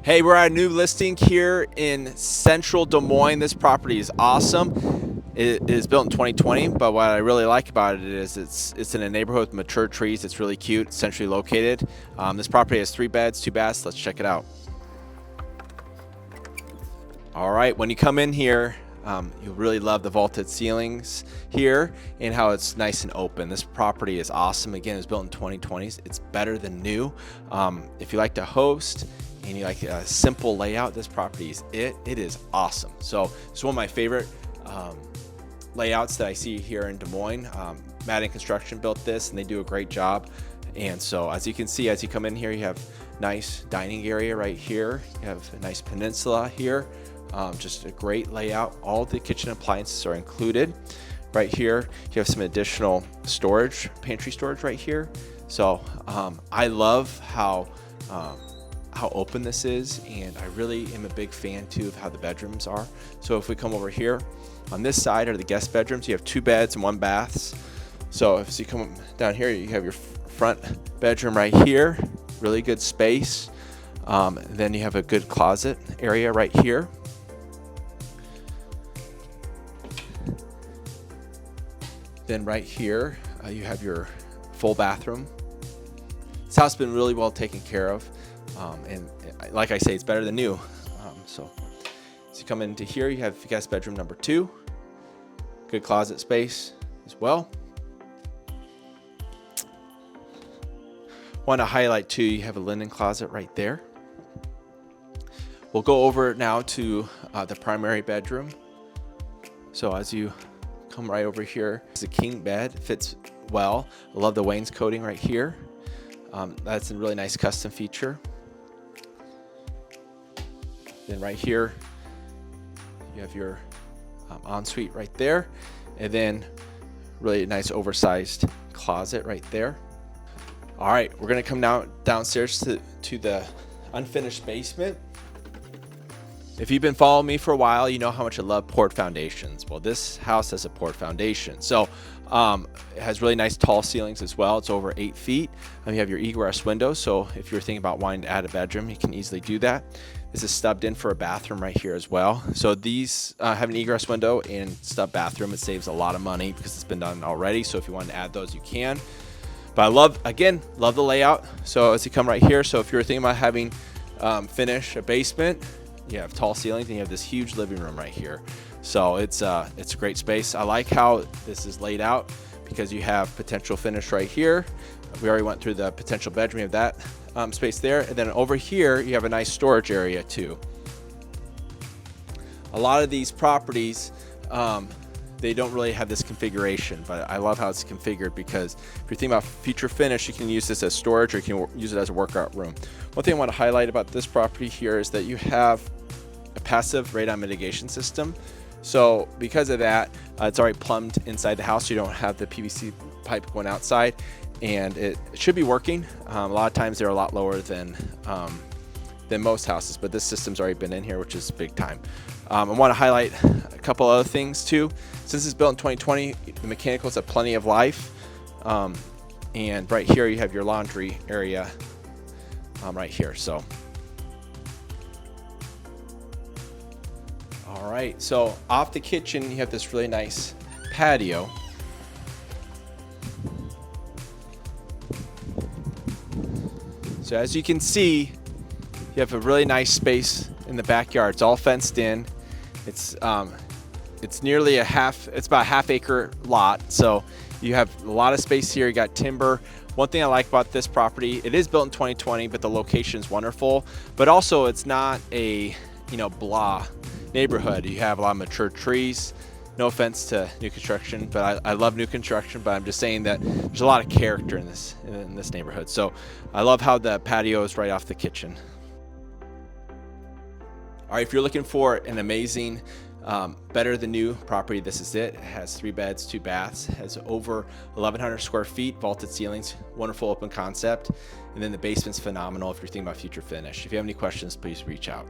Hey, we're at a new listing here in central Des Moines. This property is awesome. It is built in 2020, but what I really like about it is it's in a neighborhood with mature trees. It's really cute, centrally located. This property has 3 beds, 2 baths. Let's check it out. All right, when you come in here, you'll really love the vaulted ceilings here and how it's nice and open. This property is awesome. Again, it was built in 2020s. It's better than new. If you like to host and you like a simple layout, this property is it. It is awesome. So it's one of my favorite layouts that I see here in Des Moines. Madden Construction built this and they do a great job. And so as you can see, as you come in here, you have nice dining area right here. You have a nice peninsula here. Just a great layout. All the kitchen appliances are included. Right here, you have some additional storage, pantry storage right here. So I love how open this is, and I really am a big fan too of how the bedrooms are. So if we come over here, on this side are the guest bedrooms. You have 2 beds and 1 baths. So if you come down here, you have your front bedroom right here. Really good space. Then you have a good closet area right here. Then right here, you have your full bathroom. This house has been really well taken care of. And like I say, it's better than new. So you come into here, you have guest bedroom number 2. Good closet space as well. Want to highlight too, you have a linen closet right there. We'll go over now to the primary bedroom. So as you come right over here, it's a king bed, fits well. I love the wainscoting right here. That's a really nice custom feature. Then right here, you have your ensuite right there, and then really nice oversized closet right there. All right, we're gonna come now downstairs to the unfinished basement. If you've been following me for a while, you know how much I love poured foundations. Well, this house has a poured foundation. So it has really nice tall ceilings as well. It's over 8 feet. You have your egress window. So if you're thinking about wanting to add a bedroom, you can easily do that. This is stubbed in for a bathroom right here as well. So these have an egress window and stub bathroom. It saves a lot of money because it's been done already. So if you want to add those, you can. But I love the layout. So as you come right here, so if you're thinking about having finish a basement, you have tall ceilings and you have this huge living room right here. So it's a great space. I like how this is laid out because you have potential finish right here. We already went through the potential bedroom. You have that space there. And then over here, you have a nice storage area too. A lot of these properties, they don't really have this configuration, but I love how it's configured because if you're thinking about future finish, you can use this as storage or you can use it as a workout room. One thing I want to highlight about this property here is that you have a passive radon mitigation system. So because of that, it's already plumbed inside the house. So you don't have the PVC pipe going outside, and it should be working. A lot of times they're a lot lower than most houses, but this system's already been in here, which is big time. I want to highlight a couple other things too. Since it's built in 2020, the mechanicals have plenty of life. And right here you have your laundry area right here. So all right, so off the kitchen you have this really nice patio. So as you can see, you have a really nice space in the backyard. It's all fenced in. It's nearly it's about a half-acre lot. So you have a lot of space here. You got timber. One thing I like about this property, it is built in 2020, but the location is wonderful. But also it's not a blah neighborhood. You have a lot of mature trees. No offense to new construction, but I love new construction, but I'm just saying that there's a lot of character in this neighborhood. So I love how the patio is right off the kitchen. All right, if you're looking for an amazing, better than new property, this is it. It has 3 beds, 2 baths, has over 1,100 square feet, vaulted ceilings, wonderful open concept. And then the basement's phenomenal if you're thinking about future finish. If you have any questions, please reach out.